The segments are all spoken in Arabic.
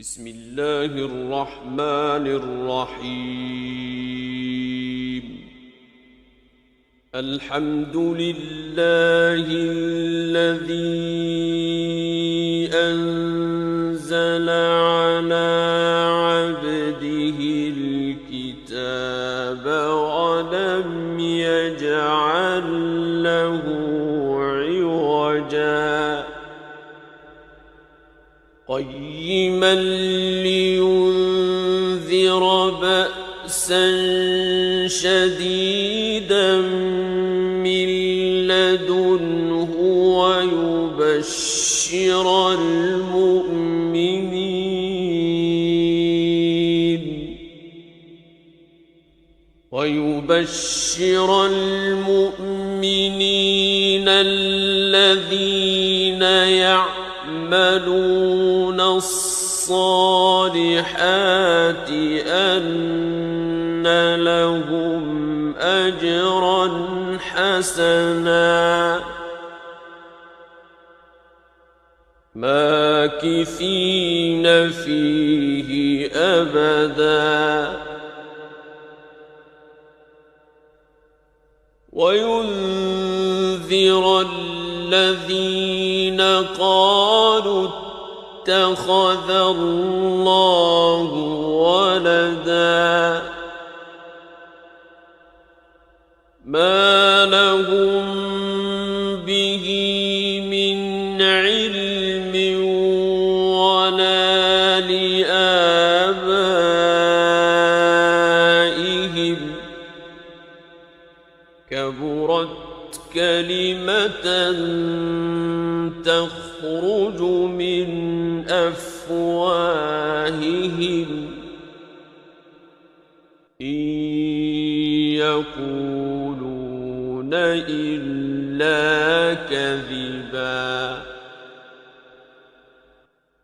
بسم الله الرحمن الرحيم. الحمد لله الذي أنزل على عبده الكتاب ولم يجعل له عوجا قيما لينذر بأسا شديدا من لدنه ويبشر المؤمنين الذين يعملون الصالحات أن لهم أجرا حسنا ماكثين فيه أبدا وينذر الذين قالوا اتخذ الله ولدا ما لهم به من علم ولا لآبائهم كبرت كلمة تخرج من أفواههم إن يقولون إلا كذبا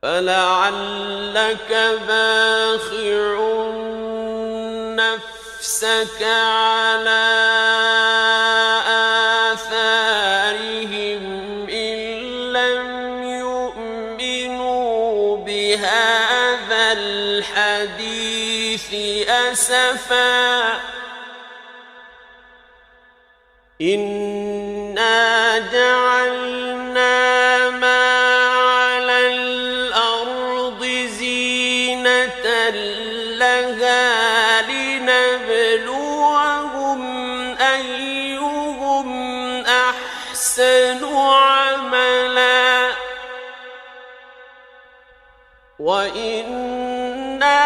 فلعلك باخع نفسك على آثارهم إن لم يؤمنوا بهذا الحديث أسفا إنا جعلنا ما على الأرض زينة لها لنبلوهم أيهم أحسن عملا وإنا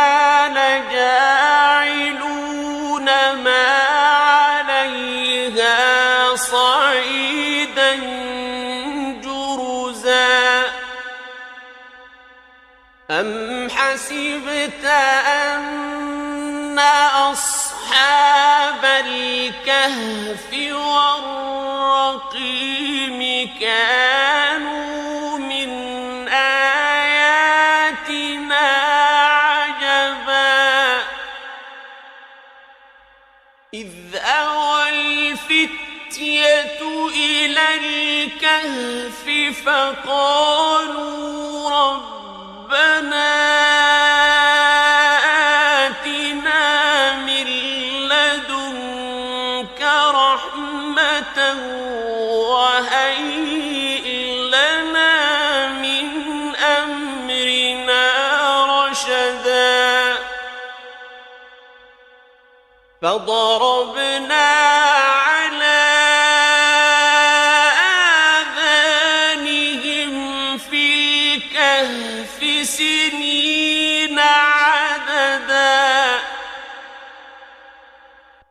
لجاعلون ما عليها صعيدا جرزا أم حسبت أن أصحاب الكهف والرقيم كانوا من آياتنا عجبا إذ أوى الفتية إلى الكهف فقالوا ربنا آتنا من لدنك رحمة وهيئ لنا من أمرنا رشدا فضربنا على آذانهم في الكهف سنين عددا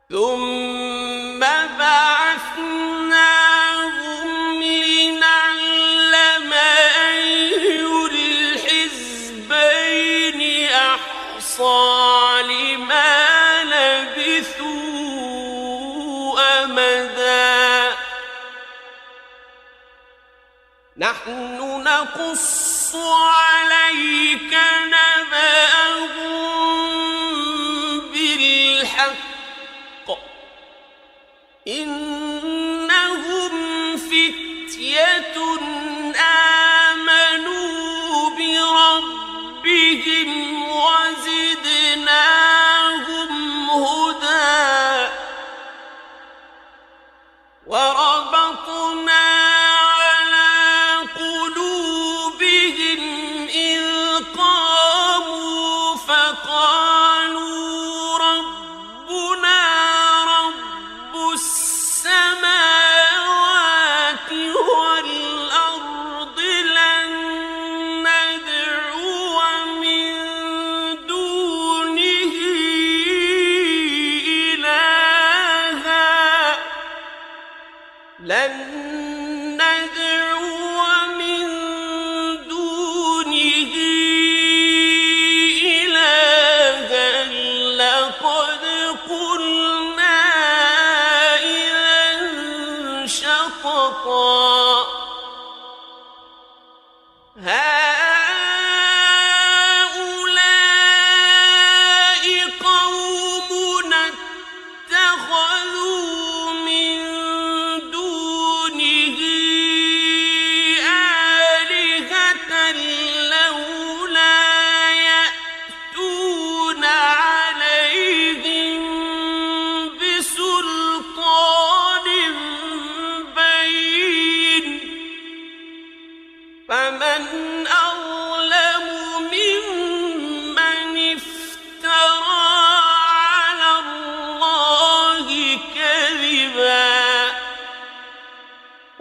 ثم بعثناهم لنعلم أي الحزبين أحصى لما لبثوا أمدا نحن نقص عليك نبأهم بالحق إنهم فتية آمنوا بربهم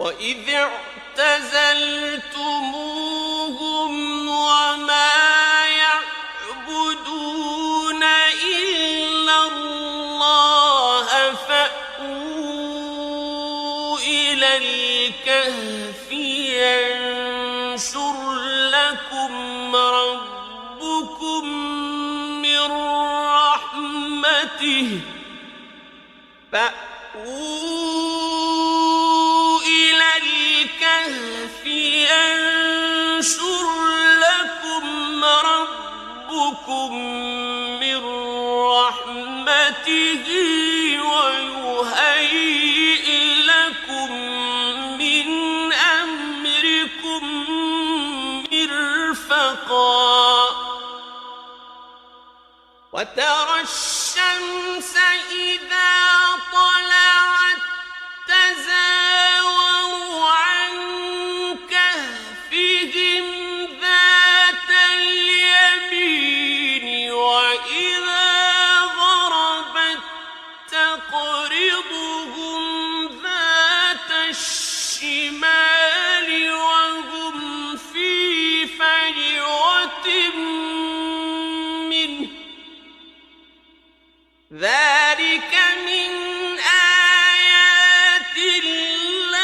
وإذ اعتزلتموهم وما يعبدون إلا الله فأووا إلى الكهف ينشر لكم ربكم من رحمته فأووا إلى الكهف ينشر لكم ربكم من رحمته ويهيئ لكم من أمركم مرفقا وترى الشمس إذا طلعت تزاور عن كهفهم ذات اليمين وإذا غربت تقرضهم ذات الشمال وهم في فجوة منه ذلك من آيات الله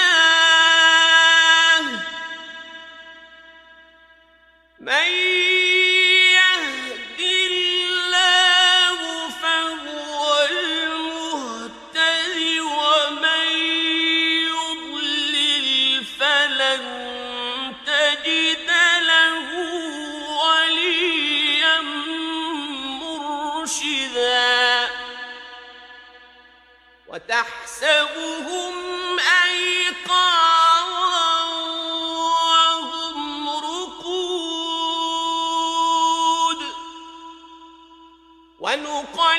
من يهد الله فهو المهتد ومن يضلل فلن تجد له وليا مرشدا وتحسبهم أيقاظا وهم رقود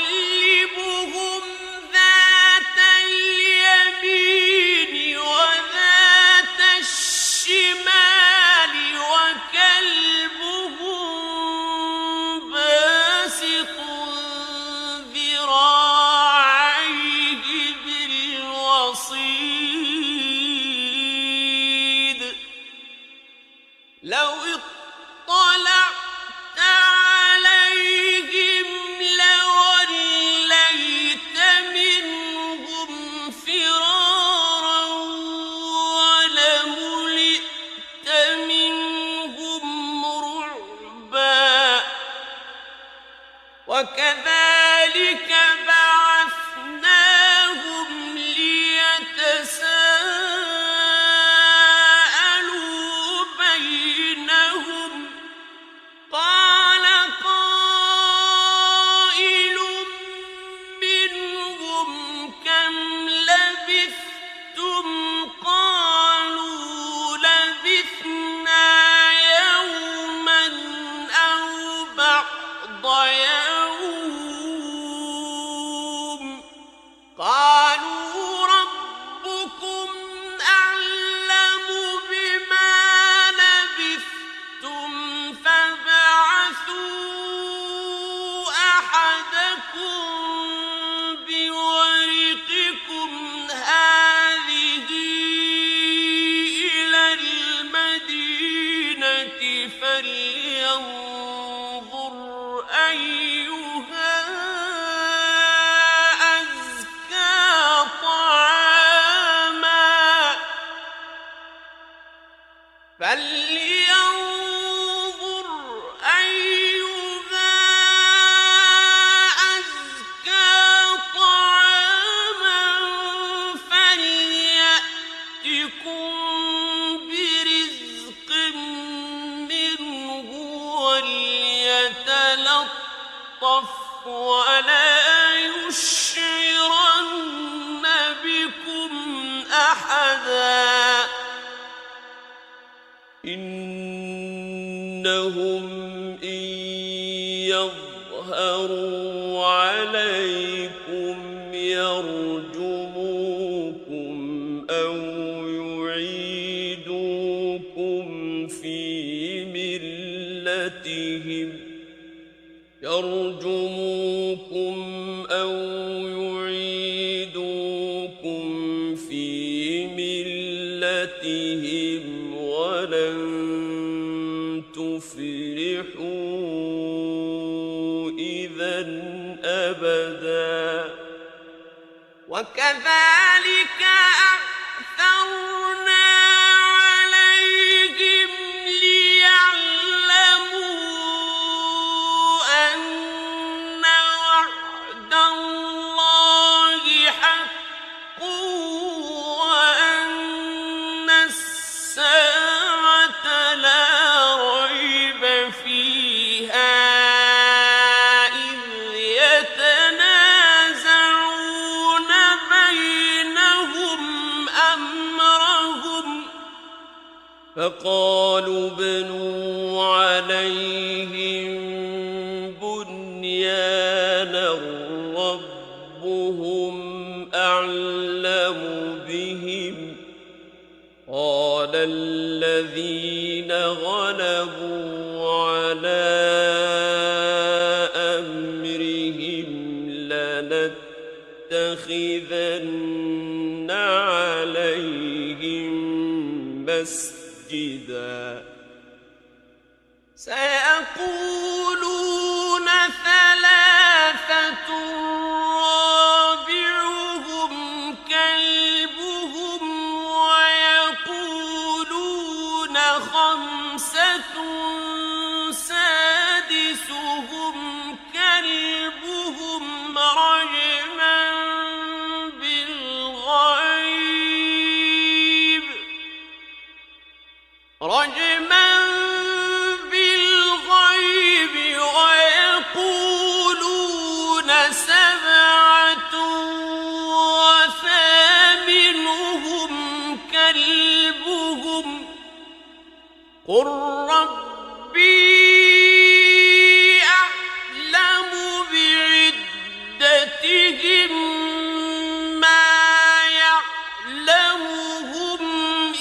ونقلبهم ذات اليمين وذات الشمال وكلبهم باسط ذراعيه بالوصيد لو اطلعت عليهم لوليت منهم فرارا ولملئت منهم رعبا وكذلك بعثناهم ليتساءلوا بينهم قال قائل منهم كم لبثتم قالوا لبثنا يوما أو بعض يوم قالوا ربكم أعلم بما لبثتم فابعثوا أحدكم بورقكم هذه إلى المدينة فلينظر أيها أزكى طعاما فلينظر أيها أزكى طعاما فليأتكم برزق منه وليتلطف ولا يشعرن بكم أحدا إنهم إن يظهروا عليكم يرجموكم أو يعيدوكم في ملتهم وكذلك أعثرنا عليهم ليعلموا أن وعد الله حق وأن الساعة لا ريب فيها إذ يتنازعون بينهم أمرهم فقالوا ابنوا عليهم بنيانا ربهم أعلم بهم قال الذين غلبوا على أمرهم لنتخذن عليهم مسجدا سيقولون ثلاثة رابعهم كلبهم ويقولون خمسة سادسهم كلبهم رجما بالغيب ويقولون سبعة وثامنهم كلبهم قل ربي أعلم بعدتهم ما يعلمهم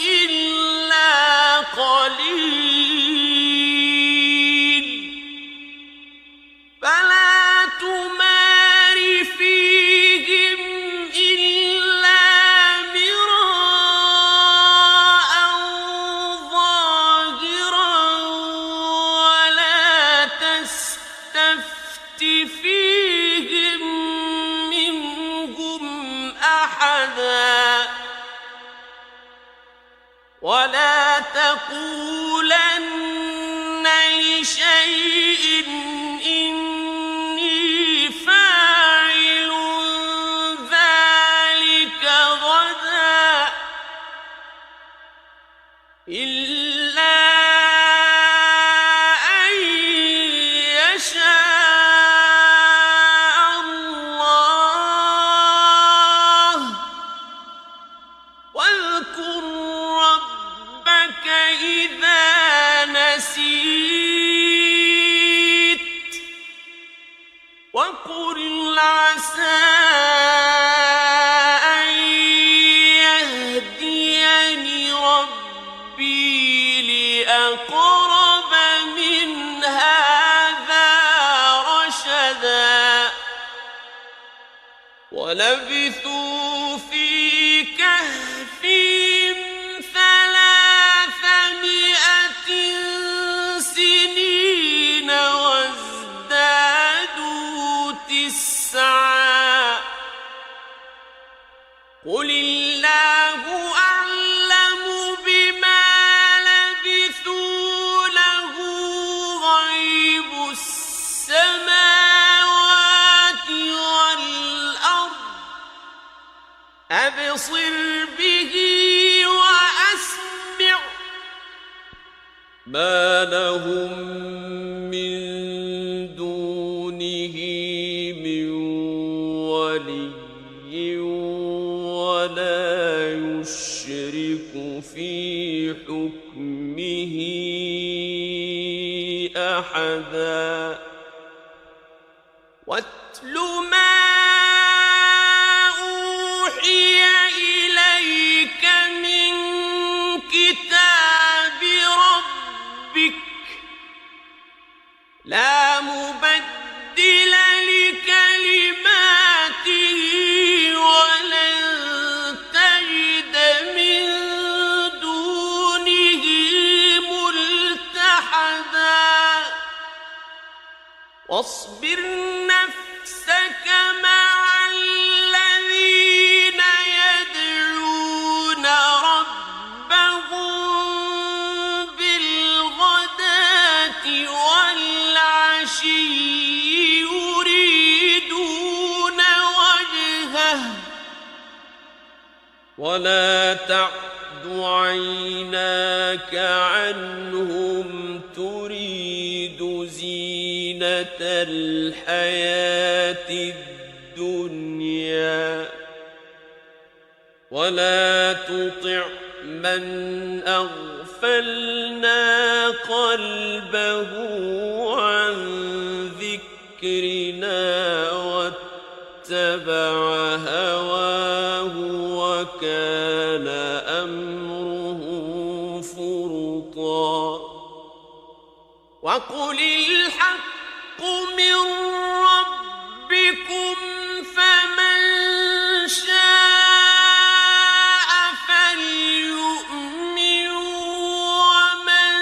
إلا قليل فلا تمار فيهم إلا مراء ظاهرا ولا تستفت فيهم منهم أحدا ولا تقولن لشيء إني فاعل ذلك غدا إلا أن يشاء الله واذكر ربك إذا نسيت وقل عسى أن يهديني ربي لأقرب من هذا رشدا ولبثوا في كهفهم 300 سنين وازدادوا 9 قل الله أعلم بما لبثوا له غيب السماوات والأرض أبصر به وأسمع ما لهم من دونه من ولي ولا يشرك في حكمه أحدا واتل ما أوحي إليك من كتاب ربك لا مبدل لكلماته ولن تجد من دونه ملتحدا واصبر نفسك مع الذين يريدون وجهه ولا تعد عيناك عنهم تريد زينة الحياة الدنيا ولا تطع من أغفلنا قلبه عن ذكرنا واتبع هواه وكان أمره فرطا وقل الحق من ربكم فمن شاء فليؤمن ومن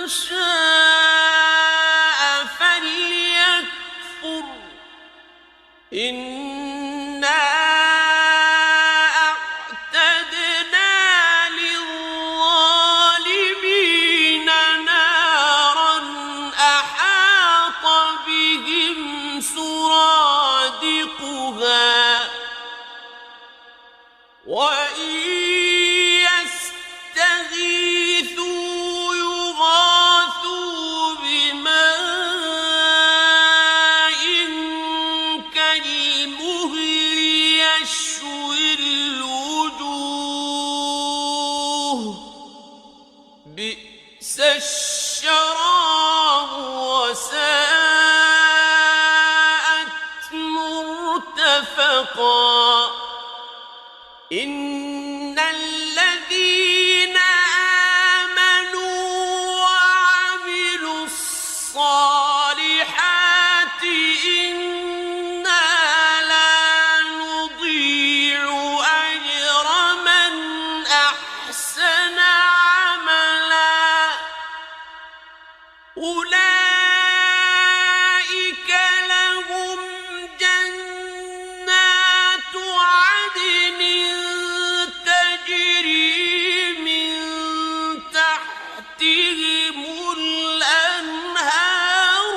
شاء فليكفر إنا أعتدنا للظالمين نارا أحاط بهم سرادقها وإن يستغيثوا يغاثوا بماء كالمهل يشوي الوجوه بئس الشراب وساءت مرتفقا إن الذين آمنوا وعملوا الصالحات إنا لا نضيع أجر من أحسن عملا أولئك لهم جنات عدن تجري من تحتهم الأنهار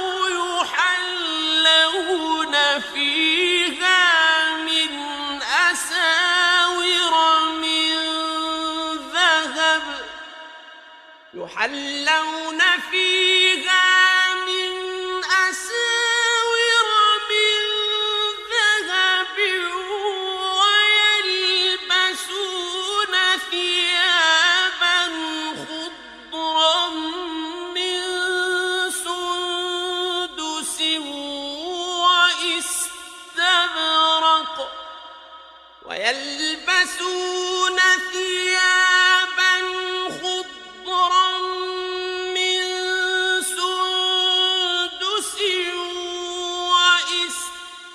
يحلون فيها من أساور من ذهب يحلون فيها من أساور من ذهب ويلبسون ثيابا خضرا من سندس واستبرق ويلبسون ثيابا خضرا من سندس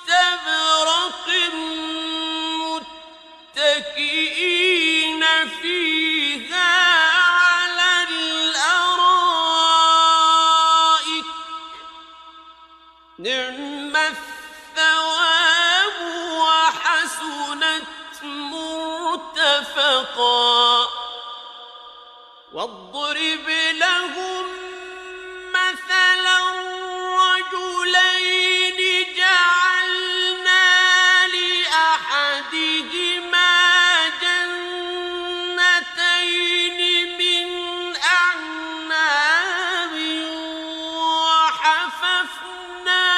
واستبرق متكئين فيها على الأرائك نعم الثواب وحسنت مرتفقا واضرب لهم مثلا رجلين جعلنا لأحدهما جنتين من أعناب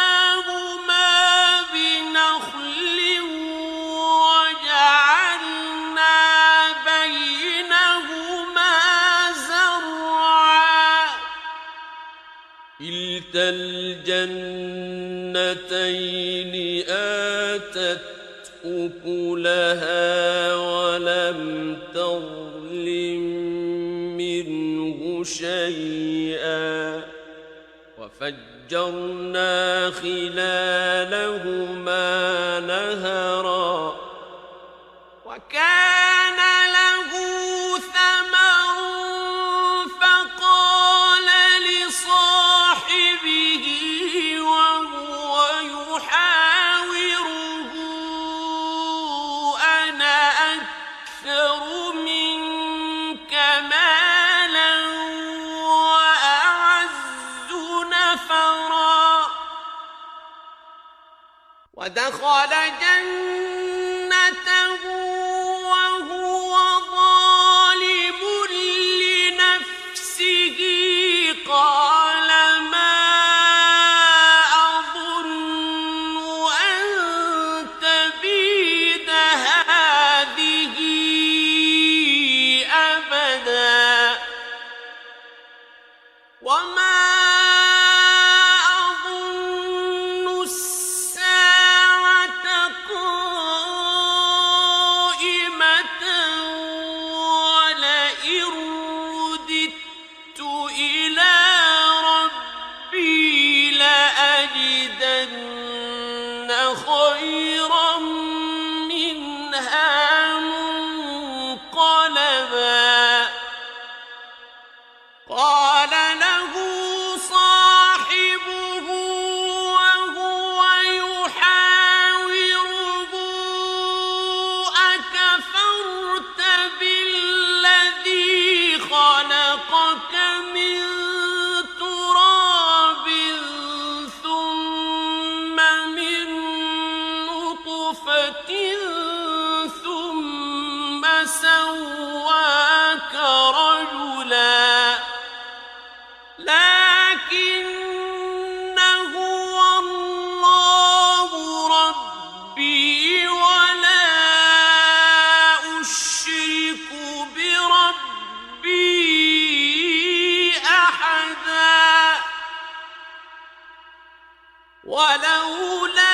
وحففناهما بنخل وجعلنا بينهما زرعا كلتا الجنتين آتت أكلها ولم تظلم منه شيئا وفجرنا خلالهما نهرا وكان له ثمر فقال لصاحبه وهو يحاوره أنا أكثر منك مالا وأعز نفرا ودخل جنته وهو ظالم لنفسه قال ما أظن أن تبيد هذه أبدا وما خيرا منها منقلبا قال له صاحبه وهو يحاوره أكفرت بالذي خلقك من تراب ثم من ثم سواك رجلا لكن هو الله ربي ولا أشرك بربي أحدا ولولا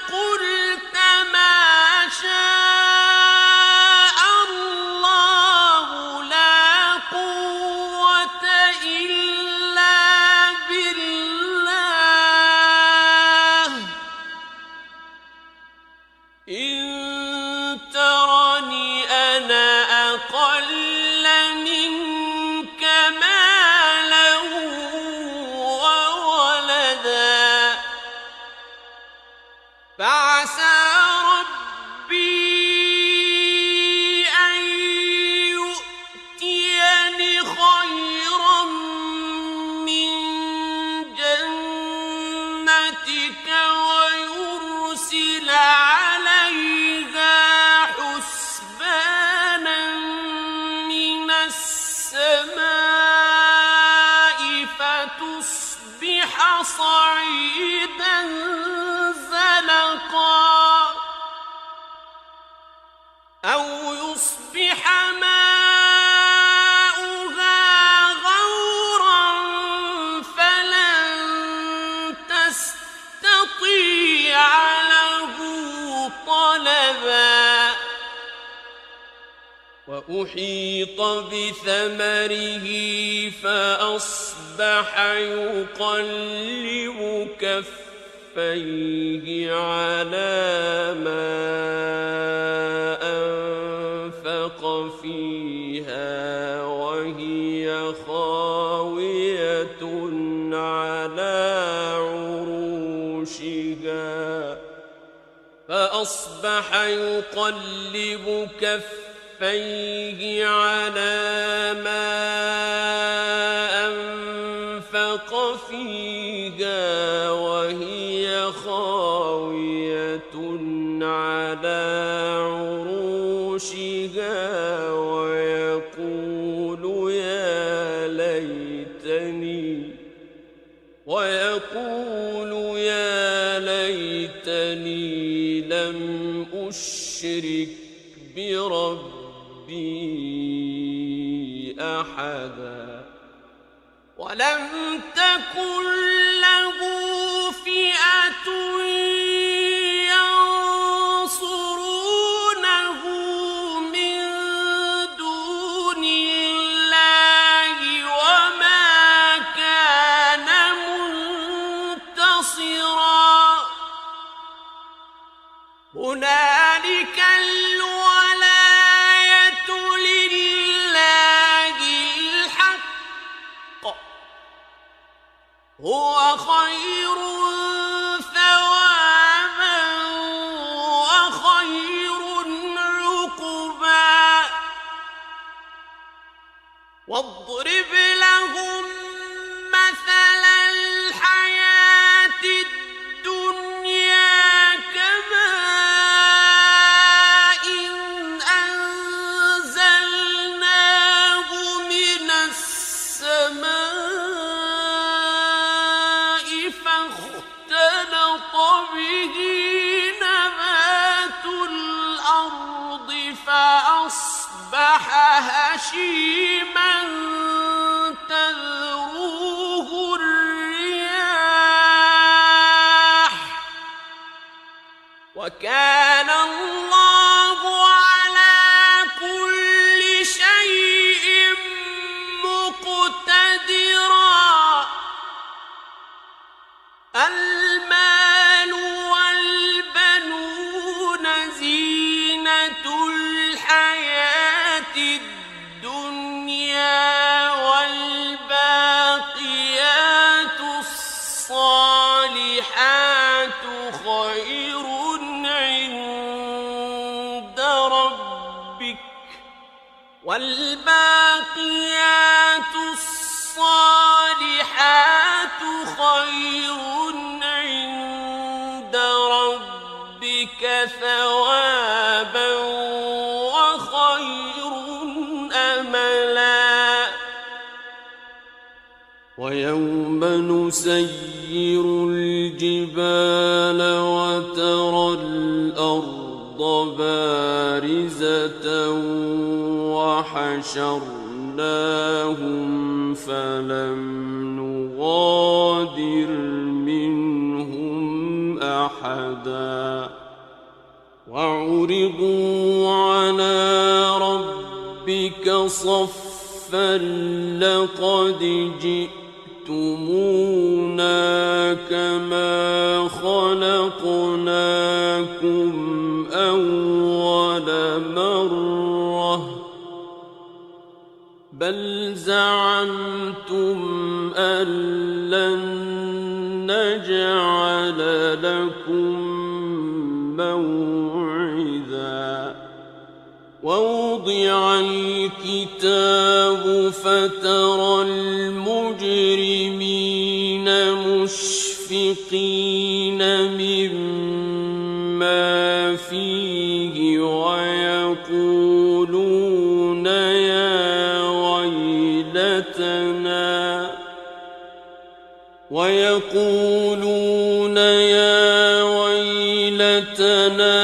قلت ما شاء الله لا قوة إلا بالله إن ترني أنا أقل منك مالا وولدا فعسى ربي أن يؤتيني خيرا من جنتك ويرسل عليها حسبانا من السماء فتصبح صعيدا أو يصبح ماؤها غورا فلن تستطيع له طلبا وأحيط بثمره فأصبح يقلب كفيه على ما أنفق فيها وهي خاوية على عروشها فأصبح يقلب كفيه على ما أنفق فيها وهي خاوية على عروشها ويقول يا ليتني لم أشرك بربي أحدا ولم تكن له فئة ينصرونه من دون الله وما كان منتصرا هنالك الولاية لله الحق هو خير ثوابا واضرب لهم مثل الحياة الدنيا كماء أنزلناه من السماء فاختلط به نبات الأرض فأصبح هشيما تذروه الرياح وكان الله على كل شيء مقتدرا المال والبنون زينة الحياة الدنيا والباقيات الصالحات خير عند ربك والباقيات الصالحات خير عند ربك ثوابا وخير أملا ويوم نسير الجبال وترى الأرض بارزة وحشرناهم فلم نغادر منهم أحدا وعرضوا على ربك صفا لقد جئتمونا كما خلقناكم أول مرة بل زعمتم أن لن نجعل لكم موعدا ووضع الكتاب فترى المجرمين مشفقين مما فيه ويقولون يا ويلتنا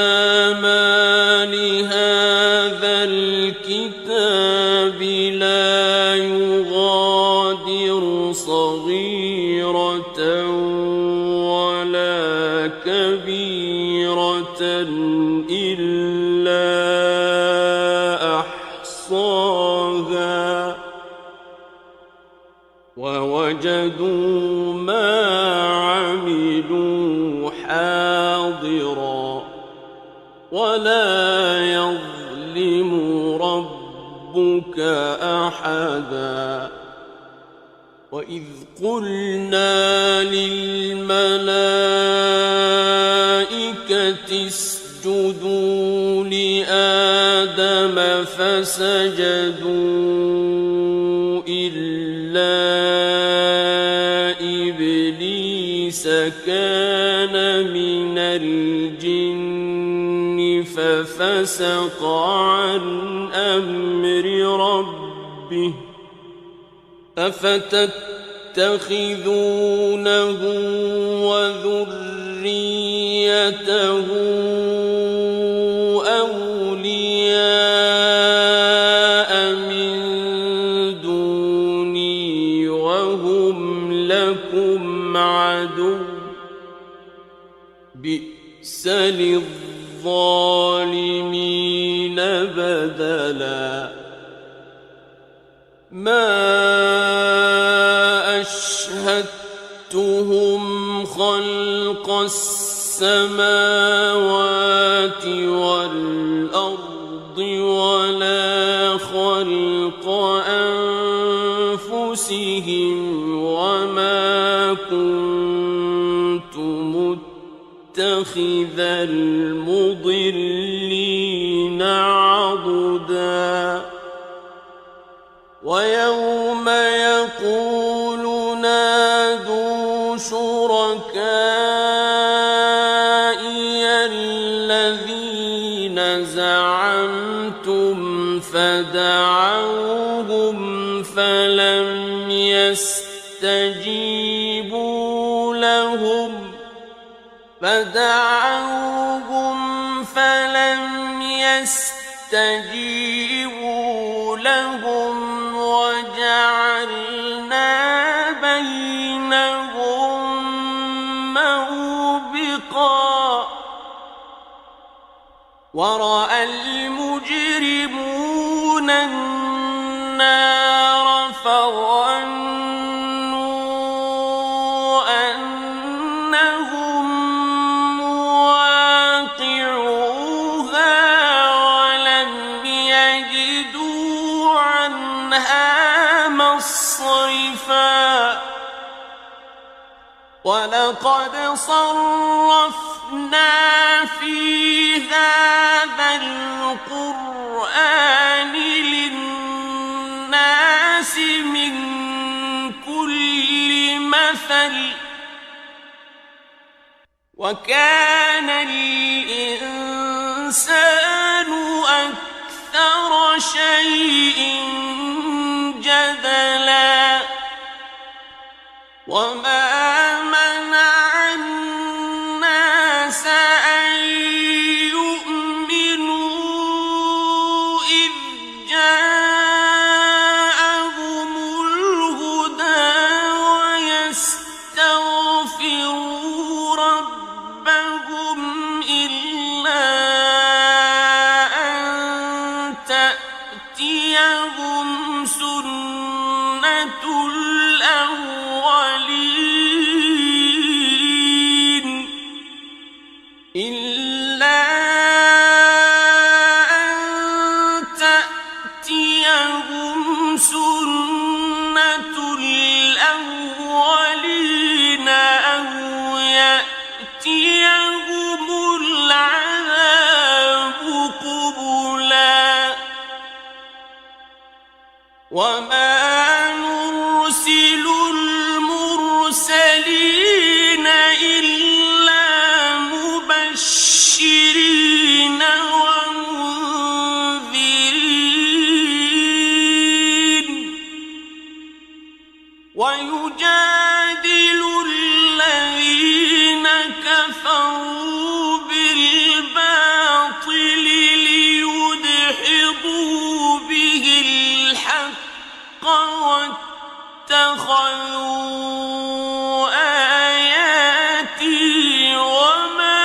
ما لهذا الكتاب لا يغادر صغيرة ولا كبيرة إلا أحصاها ووجدوا ما عملوا حاضرا ولا يظلم ربك أحدا وإذ قلنا للملائكة اسجدوا لآدم فسجدوا إلا إبليس كان من الجن ففسق عن أمر ربه أفتتخذونه وذريته أولياء من دوني وهم لكم عدو بئس للظالمين بدلا ما أشهدتهم خلق السماوات والأرض ولا خلق أنفسهم وما كنت متخذ المضلين عضدا ويوم يقول نادوا شركائي الذين زعمتم فدعوهم فلم يستجيبوا لهم وجعلنا بينهم موبقا ورأى المجرمون النار فظنوا أنهم مواقعوها ولم يجدوا عنها مصرفا ولقد صرفنا في هذا القرآن للناس من كل مثل وكان الإنسان أكثر شيء جدلا وما منع الناس أن يؤمنوا إذ جاءهم الهدى ويستغفروا ربهم إلا أن تأتيهم سنة الأولين إلا أن تأتيهم سنة الأولين أو يأتيهم العذاب قبلا وما نرسل المرسلين إلا مبشرين ومنذرين ويجادل الذين كفروا بالباطل ليدحضوا به الحق واتخذوا آياتي وما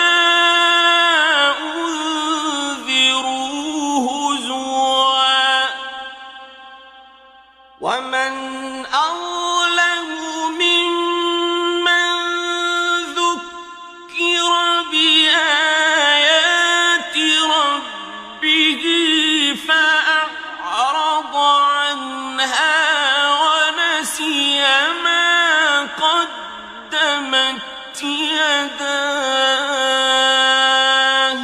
أنذروا هزوا ومن أظلم ممن ذكر بآيات ربه فأعرض عنها ونسي ما قدمت يداه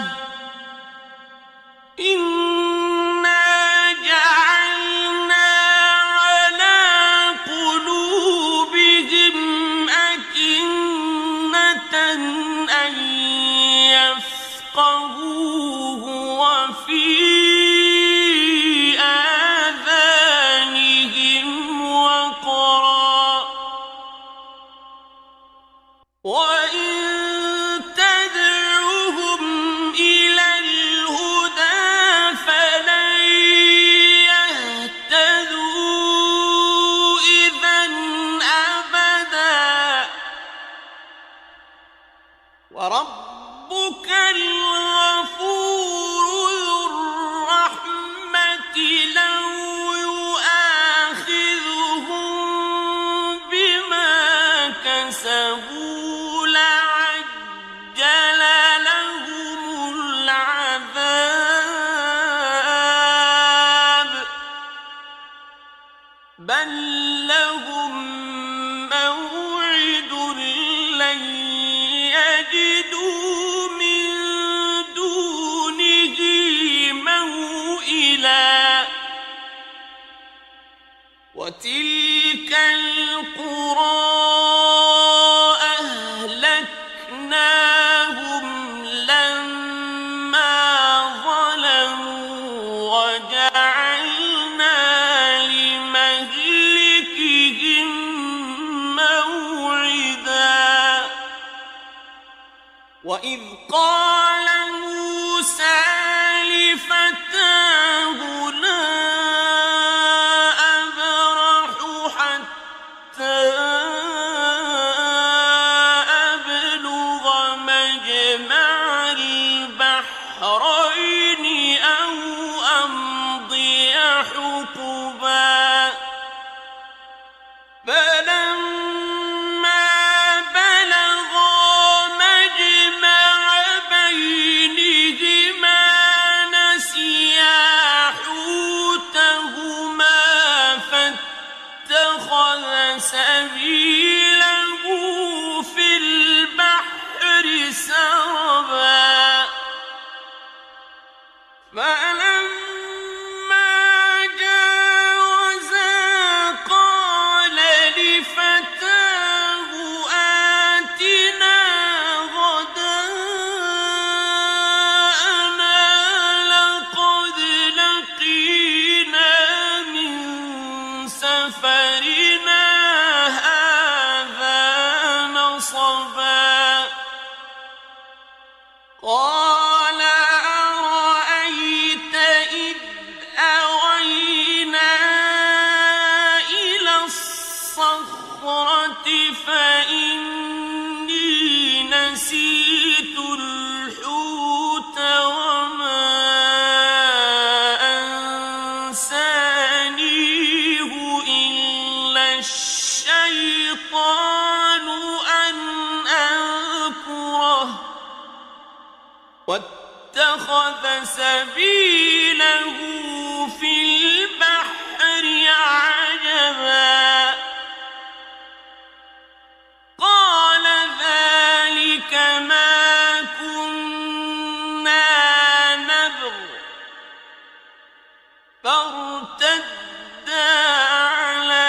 إنا جعلنا على قلوبهم أكنة أن يفقهوه وفي آذانهم وقرا وإن تدعوهم إلى الهدى فلن يهتدوا إذا أبدا وربك الغفور ذو الرحمة لو يؤاخذهم بما كسبوا لعجل لهم العذاب بل لهم موعد لن يجدوا من دونه موئلا وتلك القرى أهلكناهم لما ظلموا وجعلنا لمهلكهم موعدا وإذ قال موسى لفتاه لا أبرح حتى أبلغ مجمع البحرين أو أمضي حقبا فلما بلغا مجمع بينهما نسيا حوتهما فاتخذ سبيله في البحر سربا فلما جاوزا قال لفتاه آتنا غداءنا لقد لقينا من سفرنا هذا نصبا قال أرأيت إذ أوينا إلى الصخرة فإني نسيت الحوت وما أنسانيه إلا الشيطان أن أذكره واتخذ سبيله في البحر عجبا قال ذلك ما كنا نبغ فارتدا على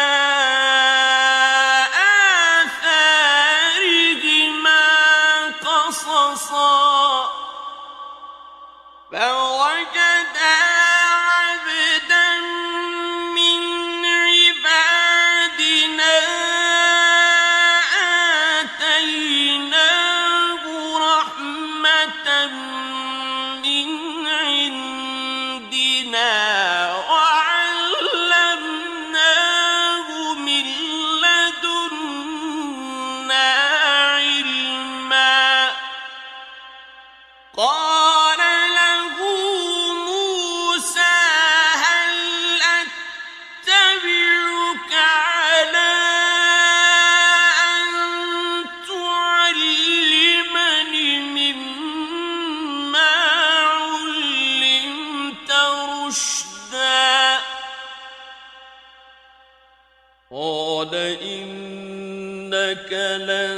آثارهما قصصا فوجدا عبدا من عبادنا آتيناه رحمة من عندنا وعلمناه من لدنا علما قال له موسى هل أتبعك على أن تعلمني مما علمت رشدا قال إنك لن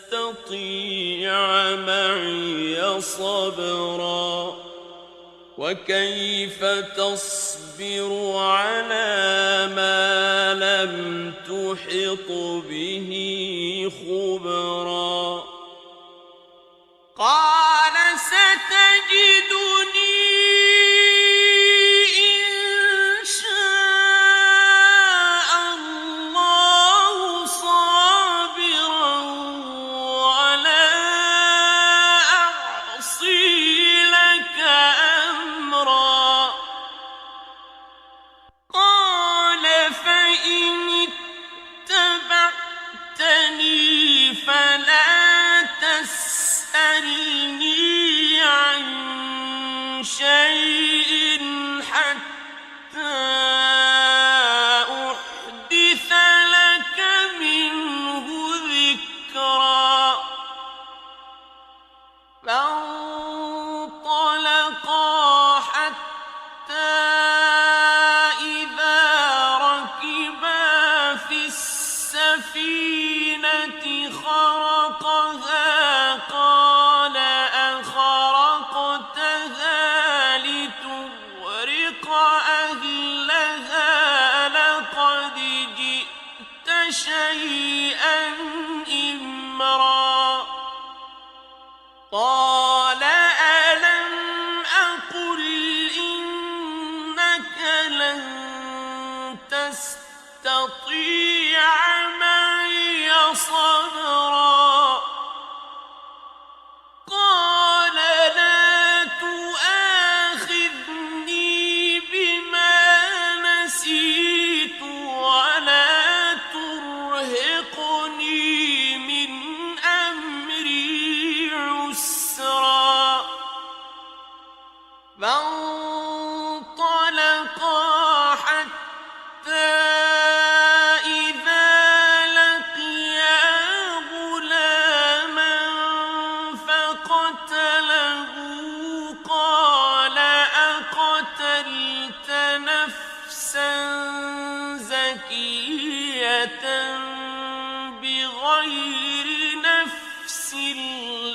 تستطيع معي صبرا وكيف تصبر على ما لم تحط به خبرا قال ستجدني إن شاء الله صابرا ولا أعصي لك أمرا قال فإن اتبعتني شيئا إمرا قال ألم أقل إنك لن تستطيع معي صبرا قال لا تؤاخذني بما نسيت ولا ترهقني من أمري عسرا فانطلقا حتى إذا لقيا غلاما فقتله قال أقتلت نفسا زكية بغير نفس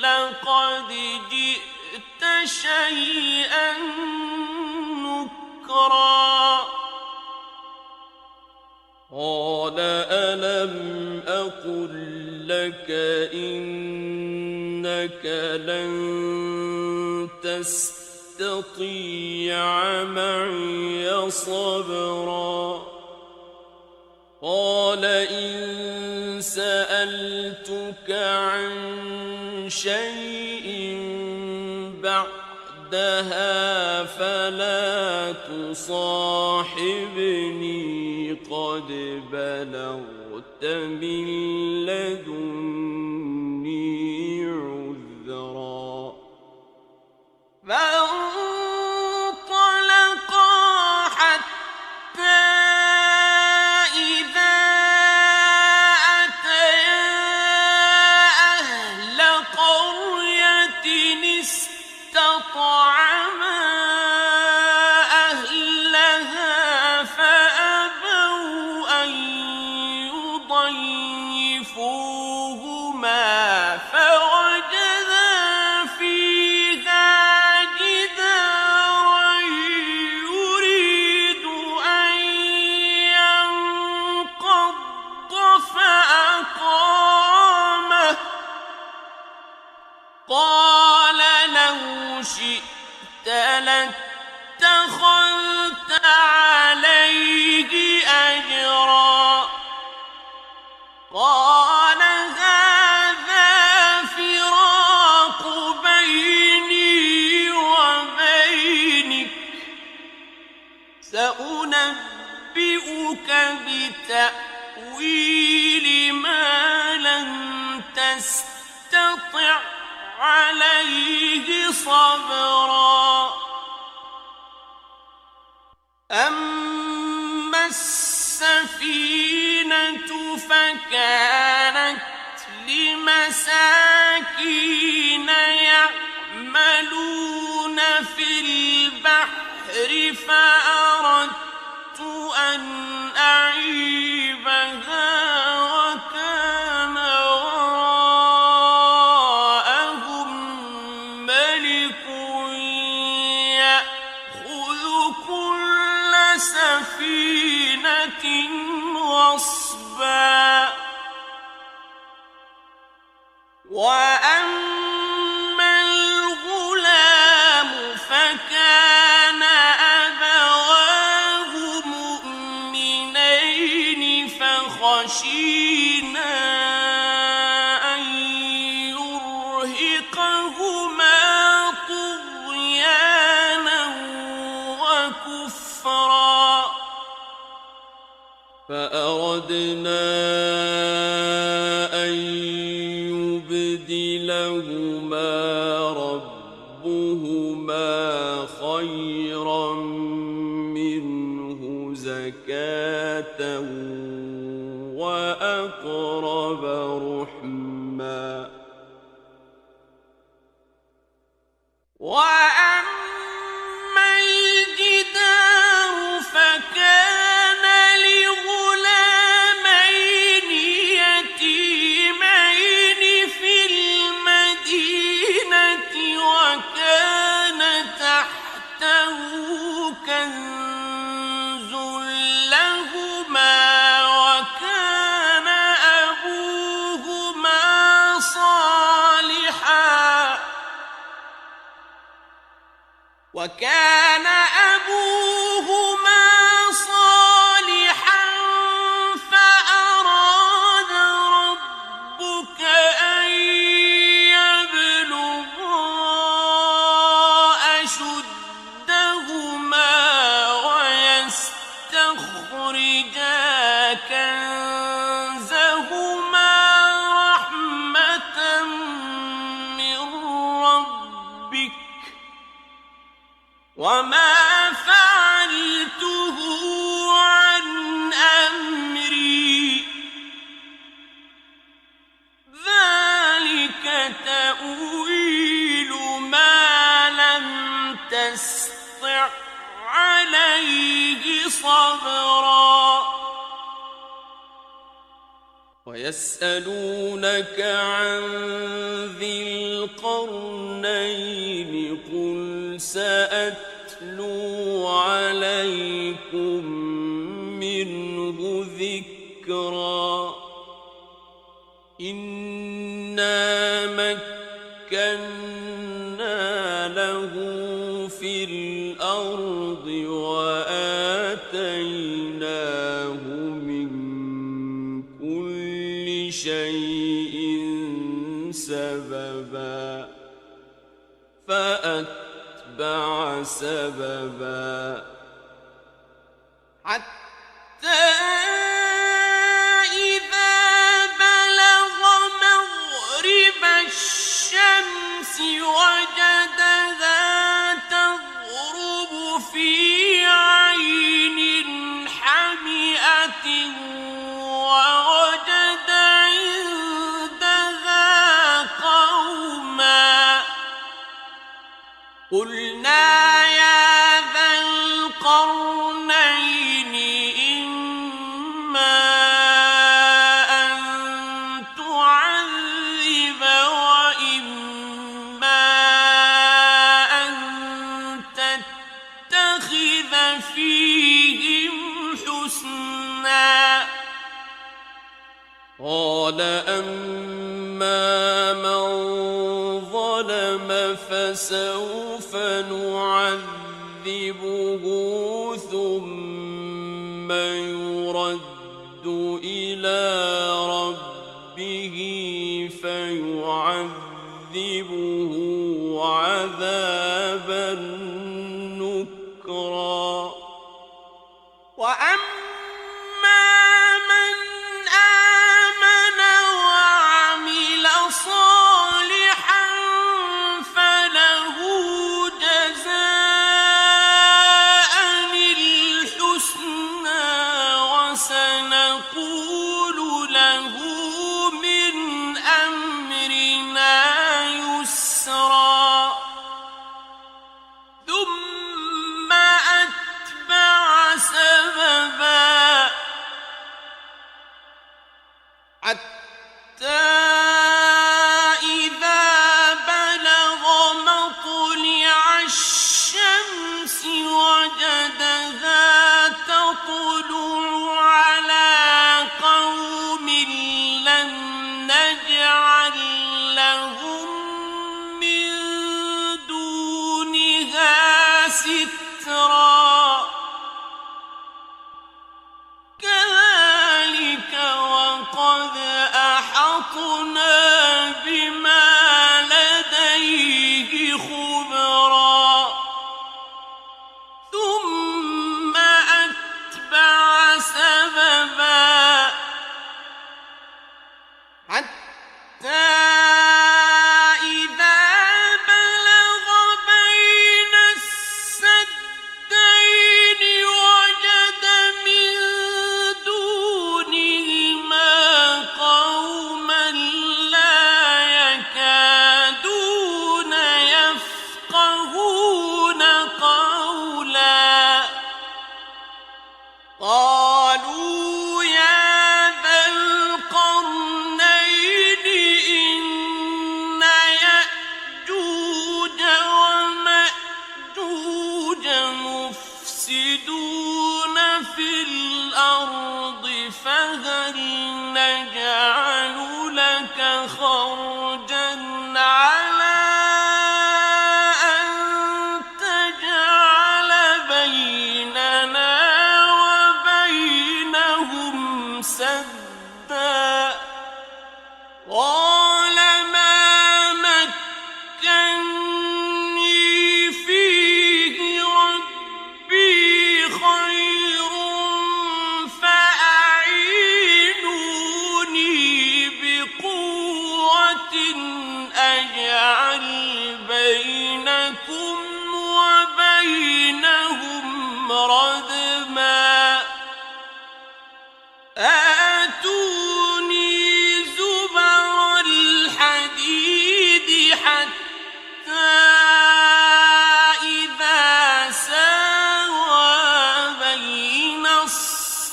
لقد جئت شيئا نكرا قال ألم أقل لك إنك لن تستطيع معي صبرا قال إن سألتك عن شيء بعدها فلا تصاحبني قد بلغت من لدني عذرا فانطلقا حتى إذا أتيا أهل قرية استطعما أهلها فأبوا أن يضيفوهما فوجدا فيها جدارا يريد أن ينقض فأقامه قال لو شئت لاتخذت عليه أجرا قال هذا فراق بيني وبينك سأنبئك بتأويل ما لم تستطع عليه صبرا أما السفينة فكانت لمساكين يعملون في البحر فأردت أن أعيبها وكان وراءهم ملك يأخذ كل سفينة غصبا وأما الغلام فكان أبواه مؤمنين فخشينا أن يرهقهما طغيانا وكفرا فأردنا أن يبدلهما ربهما خيرا منه زكاة وأقرب رحما وأما الجدار فكان لغلامين يتيمين في المدينة وكان تحته كنز لهما وكان وكان أبوهما صالحا فأراد ربك أن يبلغا أشدهما ويستخرجا كنزهما رحمة من ربك وما فعلته عن أمري ذلك تأويل ما لم تسطع عليه صبرا ويسألونك عن ذي القرنين قل سأتلو عليكم منه ذكرا إنا مكنا له في الأرض وآتيناه من كل شيء سببا فأتبع سببا حتى إذا بلغ مغرب الشمس وجدها تغرب في عين حمئة ووجد عندها قوما قلنا يا ذا القرنين إما أن تعذب وإما أن تتخذ فيهم حسنا قال أما من ظلم فسوف نعذبه ثم يرد إلى ربه فيعذبه عذابا نكرا وأما من آمن وعمل صالحا فله جزاء الحسنى وسنقول له من أمرنا يسرا ثم أتبع سببا حتى إذا بلغ مطلع الشمس وجدها تطلع على قوم لم نجعل لهم من دونها سترا كذلك وقد أحطنا بما لديه خبرا ثم أتبع سببا حتى إذا بلغ بين السدين وجد من دونهما قوما لا يكادون يفقهون قولا قالوا يا ذا القرنين إن يأجوج ومأجوج مفسدون في الأرض فهل نجعل لك خرجا على أن تجعل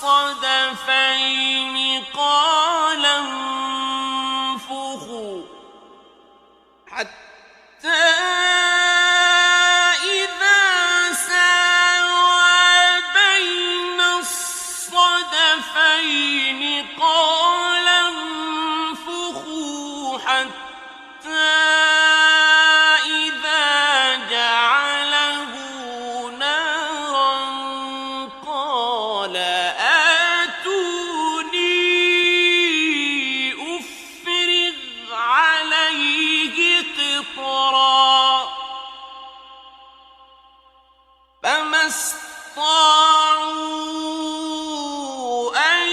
الصدفين قال انفخوا حتى إذا ساوى بين الصدفين قال انفخوا حتى إذا جعله نارا قال آتوني أفرغ عليه قطرا فما استطاعوا أن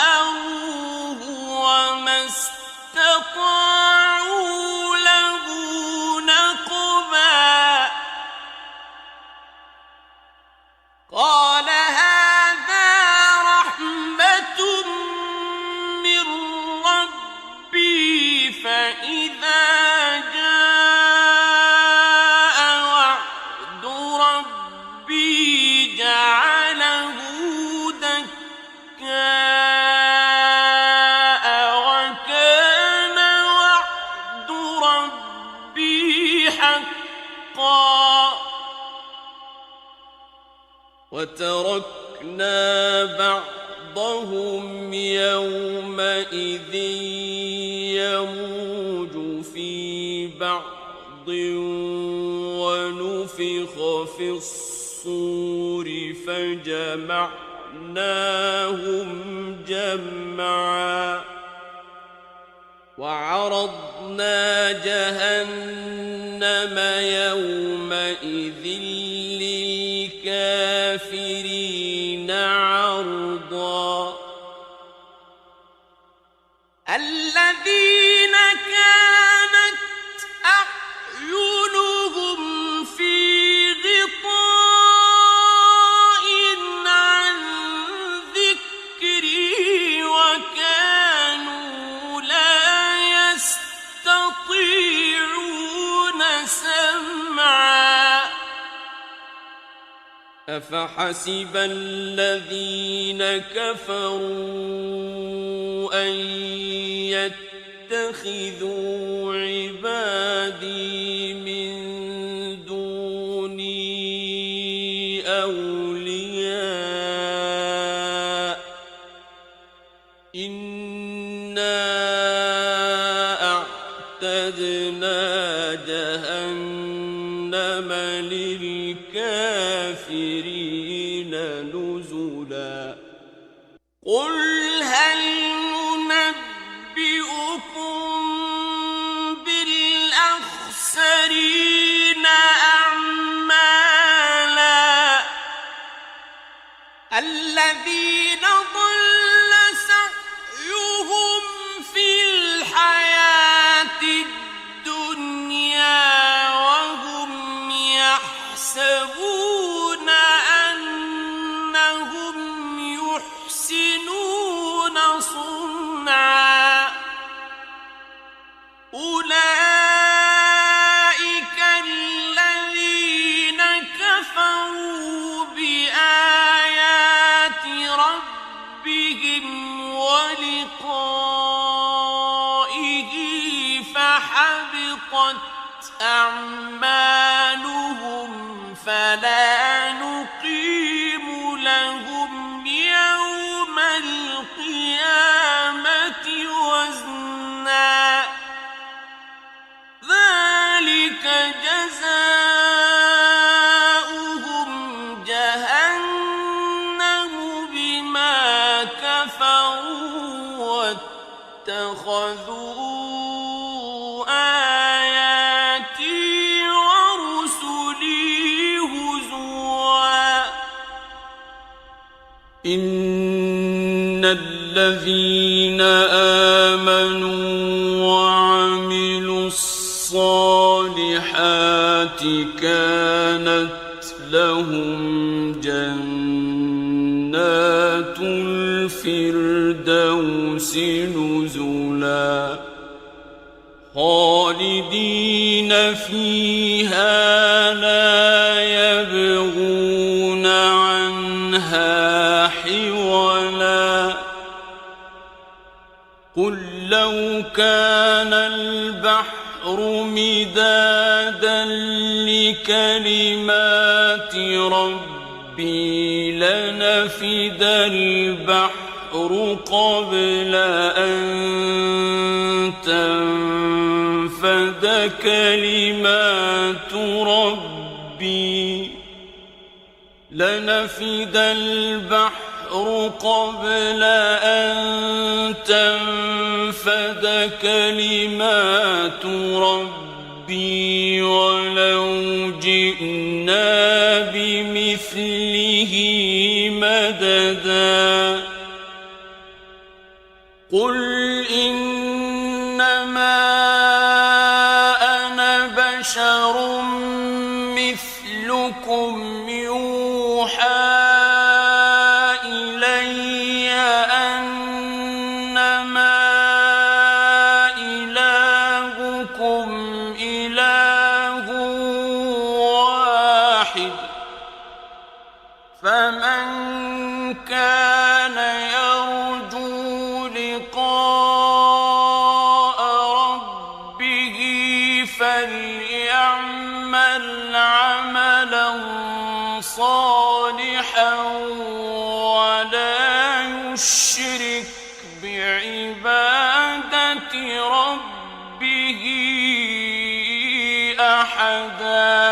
يظهروه وما استطاعوا له نقبا قال هذا رحمة من ربي فإذا جاء وعد ربي جعله دكاء وكان وعد ربي حقا وتركنا بعضهم يومئذ يموج في بعض ونفخ في الصور فجمعناهم جمعا وعرضنا جهنم يومئذ للكافرين عرضا الذين كانت أعينهم في غطاء عن ذكري وكانوا لا يستطيعون سمعا أفحسب الذين كفروا أن يتخذوا عبادي من دوني أولياء إنا أعتدنا جهنم للكافرين نزلا قل هل ننبئكم بالأخسرين أعمالا الذين ضل سعيهم في الحياة الدنيا وهم يحسبون أنهم يحسنون صنعا أولئك الذين كفروا بآيات ربهم ولقائه فحبطت أعمالهم فلا نقيم لهم يوم القيامة وزنا ذلك جزاؤهم جهنم بما كفروا واتخذوا آياتي ورسلي هزوا إن الذين آمنوا وعملوا الصالحات كانت لهم جنات الفردوس نزلا خالدين فيها لا يبغون عنها حولا قل لو كان البحر مدادا لكلمات ربي لنفد البحر قبل أن تنفد كلمات ربي لنفد البحر قبل أن تنفد كلمات ربي ولو جئنا بمثله مددا قل إنما أنا بشر مثلكم يوحى إلي أنما إلهكم إله واحد فمن كان يرجو لقاء ربه فليعمل عملا صالحا ولا يشرك بعبادة ربه أحدا